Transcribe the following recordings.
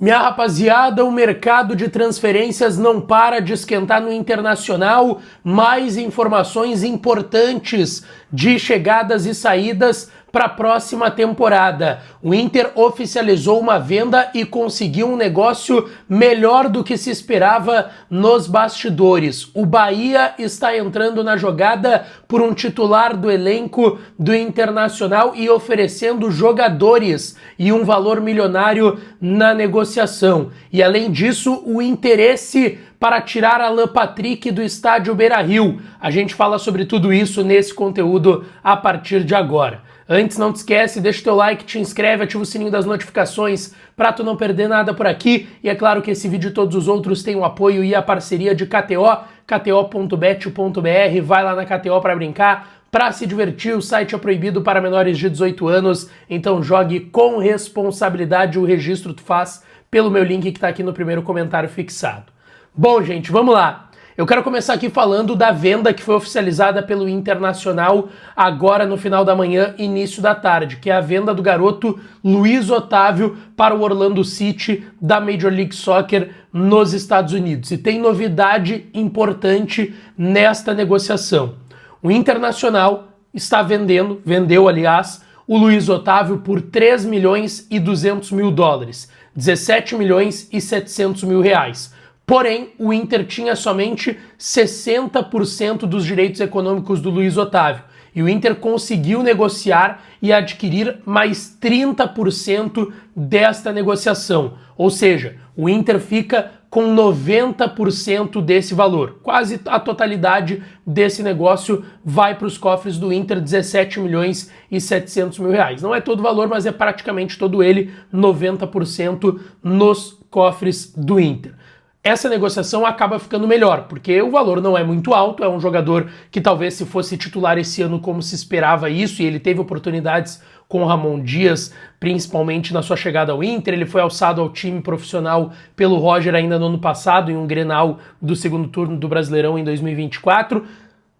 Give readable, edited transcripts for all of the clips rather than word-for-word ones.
Minha rapaziada, o mercado de transferências não para de esquentar no Internacional. Mais informações importantes de chegadas e saídas para a próxima temporada. O Inter oficializou uma venda e conseguiu um negócio melhor do que se esperava nos bastidores. O Bahia está entrando na jogada por um titular do elenco do Internacional e oferecendo jogadores e um valor milionário na negociação. E além disso, o interesse para tirar Alan Patrick do estádio Beira-Rio. A gente fala sobre tudo isso nesse conteúdo a partir de agora. Antes, não te esquece, deixa o teu like, te inscreve, ativa o sininho das notificações para tu não perder nada por aqui. E é claro que esse vídeo e todos os outros têm o apoio e a parceria de KTO, kto.bet.br. Vai lá na KTO para brincar, para se divertir. O site é proibido para menores de 18 anos, então jogue com responsabilidade. O registro tu faz pelo meu link que está aqui no primeiro comentário fixado. Bom, gente, vamos lá. Eu quero começar aqui falando da venda que foi oficializada pelo Internacional agora no final da manhã, início da tarde, que é a venda do garoto Luiz Otávio para o Orlando City da Major League Soccer nos Estados Unidos. E tem novidade importante nesta negociação. O Internacional está vendeu aliás, o Luiz Otávio por 3 milhões e 200 mil dólares, 17 milhões e 700 mil reais. Porém, o Inter tinha somente 60% dos direitos econômicos do Luiz Otávio. E o Inter conseguiu negociar e adquirir mais 30% desta negociação. Ou seja, o Inter fica com 90% desse valor. Quase a totalidade desse negócio vai para os cofres do Inter, 17 milhões e 700 mil reais. Não é todo o valor, mas é praticamente todo ele, 90% nos cofres do Inter. Essa negociação acaba ficando melhor, porque o valor não é muito alto, é um jogador que talvez se fosse titular esse ano como se esperava isso, e ele teve oportunidades com o Ramon Dias, principalmente na sua chegada ao Inter. Ele foi alçado ao time profissional pelo Roger ainda no ano passado, em um Grenal do segundo turno do Brasileirão em 2024.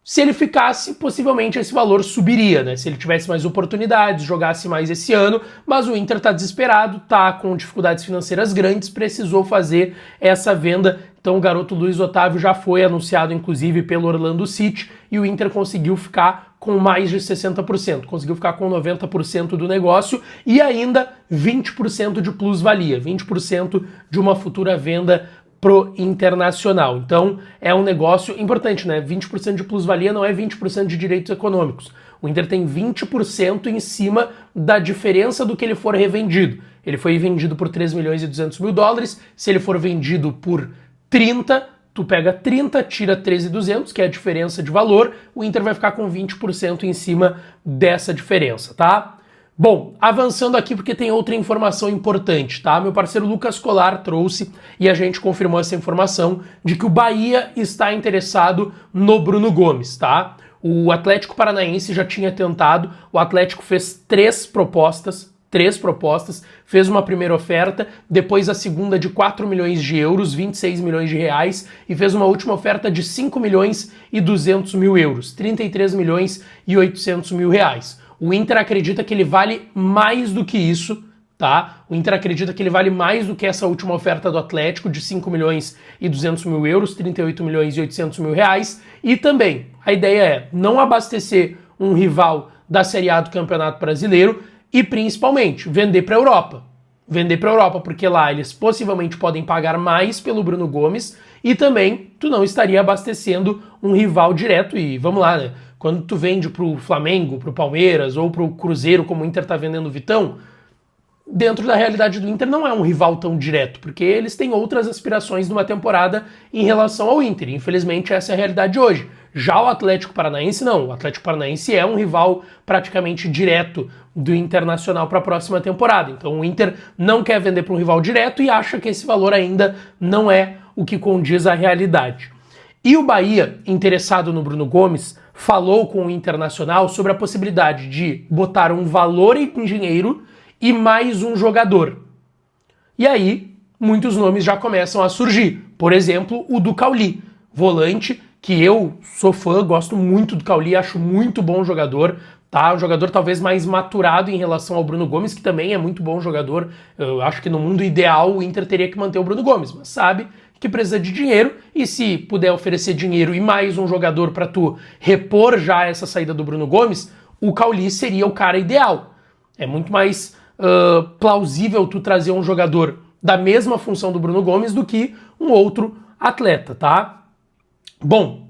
Se ele ficasse, possivelmente esse valor subiria, né? Se ele tivesse mais oportunidades, jogasse mais esse ano, mas o Inter tá desesperado, tá com dificuldades financeiras grandes, precisou fazer essa venda. Então o garoto Luiz Otávio já foi anunciado, inclusive, pelo Orlando City, e o Inter conseguiu ficar com mais de 60%, conseguiu ficar com 90% do negócio e ainda 20% de plusvalia, 20% de uma futura venda pro Internacional. Então é um negócio importante, né? 20% de plusvalia não é 20% de direitos econômicos. O Inter tem 20% em cima da diferença do que ele for revendido. Ele foi vendido por 3 milhões e 200 mil dólares. Se ele for vendido por 30, tu pega 30, tira 13.200, que é a diferença de valor. O Inter vai ficar com 20% em cima dessa diferença, tá? Bom, avançando aqui porque tem outra informação importante, tá? Meu parceiro Lucas Colar trouxe e a gente confirmou essa informação de que o Bahia está interessado no Bruno Gomes, tá? O Atlético Paranaense já tinha tentado, o Atlético fez três propostas, fez uma primeira oferta, depois a segunda de 4 milhões de euros, 26 milhões de reais, e fez uma última oferta de 5 milhões e 200 mil euros, 33 milhões e 800 mil reais. O Inter acredita que ele vale mais do que isso, tá? O Inter acredita que ele vale mais do que essa última oferta do Atlético de 5 milhões e 200 mil euros, 38 milhões e 800 mil reais. E também, a ideia é não abastecer um rival da Série A do Campeonato Brasileiro e, principalmente, vender para a Europa. Vender para a Europa, porque lá eles possivelmente podem pagar mais pelo Bruno Gomes e também tu não estaria abastecendo um rival direto. E vamos lá, né? Quando tu vende pro Flamengo, pro Palmeiras ou pro Cruzeiro, como o Inter tá vendendo o Vitão, dentro da realidade do Inter não é um rival tão direto, porque eles têm outras aspirações numa temporada em relação ao Inter. Infelizmente essa é a realidade hoje. Já o Atlético Paranaense não. O Atlético Paranaense é um rival praticamente direto do Internacional para a próxima temporada. Então o Inter não quer vender para um rival direto e acha que esse valor ainda não é o que condiz à realidade. E o Bahia, interessado no Bruno Gomes, falou com o Internacional sobre a possibilidade de botar um valor em dinheiro e mais um jogador. E aí, muitos nomes já começam a surgir. Por exemplo, o do Cauli, volante, que eu sou fã, gosto muito do Cauli, acho muito bom jogador, tá? Um jogador talvez mais maturado em relação ao Bruno Gomes, que também é muito bom jogador. Eu acho que no mundo ideal o Inter teria que manter o Bruno Gomes, mas sabe que precisa de dinheiro, e se puder oferecer dinheiro e mais um jogador para tu repor já essa saída do Bruno Gomes, o Cauli seria o cara ideal. É muito mais plausível tu trazer um jogador da mesma função do Bruno Gomes do que um outro atleta, tá? Bom,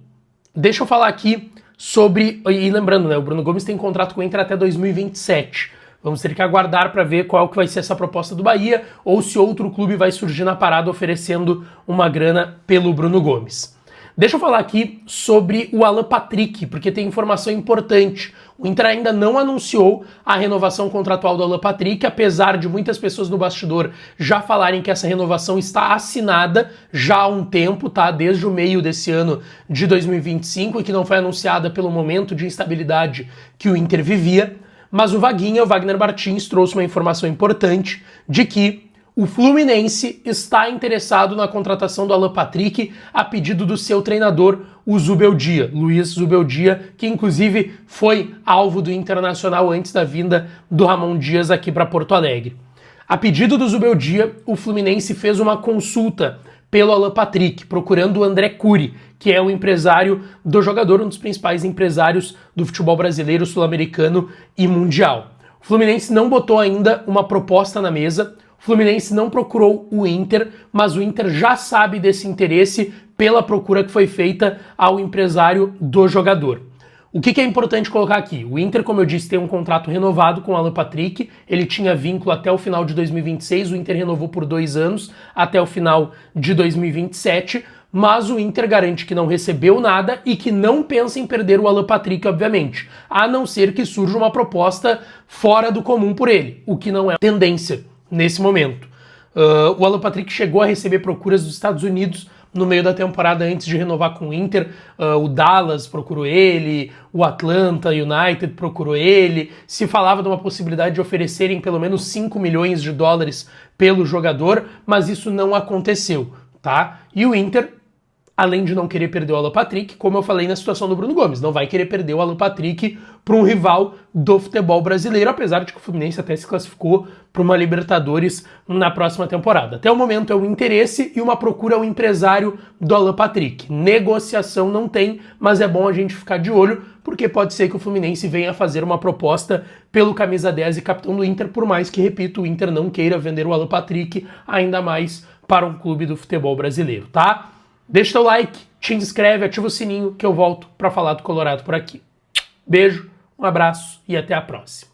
deixa eu falar aqui sobre... E lembrando, né, o Bruno Gomes tem contrato com o Inter até 2027. Vamos ter que aguardar para ver qual que vai ser essa proposta do Bahia ou se outro clube vai surgir na parada oferecendo uma grana pelo Bruno Gomes. Deixa eu falar aqui sobre o Alan Patrick, porque tem informação importante. O Inter ainda não anunciou a renovação contratual do Alan Patrick, apesar de muitas pessoas no bastidor já falarem que essa renovação está assinada já há um tempo, tá? Desde o meio desse ano de 2025, e que não foi anunciada pelo momento de instabilidade que o Inter vivia. Mas o Wagner Martins, trouxe uma informação importante de que o Fluminense está interessado na contratação do Alan Patrick a pedido do seu treinador, o Zubeldia, Luiz Zubeldia, que inclusive foi alvo do Internacional antes da vinda do Ramon Dias aqui para Porto Alegre. A pedido do Zubeldia, o Fluminense fez uma consulta pelo Alan Patrick, procurando o André Curi, que é o empresário do jogador, um dos principais empresários do futebol brasileiro, sul-americano e mundial. O Fluminense não botou ainda uma proposta na mesa, o Fluminense não procurou o Inter, mas o Inter já sabe desse interesse pela procura que foi feita ao empresário do jogador. O que é importante colocar aqui? O Inter, como eu disse, tem um contrato renovado com o Alan Patrick, ele tinha vínculo até o final de 2026, o Inter renovou por 2 anos até o final de 2027, mas o Inter garante que não recebeu nada e que não pensa em perder o Alan Patrick, obviamente, a não ser que surja uma proposta fora do comum por ele, o que não é tendência nesse momento. O Alan Patrick chegou a receber procuras dos Estados Unidos no meio da temporada antes de renovar com o Inter. O Dallas procurou ele, o Atlanta United procurou ele, se falava de uma possibilidade de oferecerem pelo menos 5 milhões de dólares pelo jogador, mas isso não aconteceu, tá? E o Inter, além de não querer perder o Alan Patrick, como eu falei na situação do Bruno Gomes, não vai querer perder o Alan Patrick para um rival do futebol brasileiro, apesar de que o Fluminense até se classificou para uma Libertadores na próxima temporada. Até o momento é um interesse e uma procura ao empresário do Alan Patrick. Negociação não tem, mas é bom a gente ficar de olho, porque pode ser que o Fluminense venha fazer uma proposta pelo camisa 10 e capitão do Inter, por mais que, repito, o Inter não queira vender o Alan Patrick, ainda mais para um clube do futebol brasileiro, tá? Deixa teu like, te inscreve, ativa o sininho que eu volto para falar do Colorado por aqui. Beijo, um abraço e até a próxima.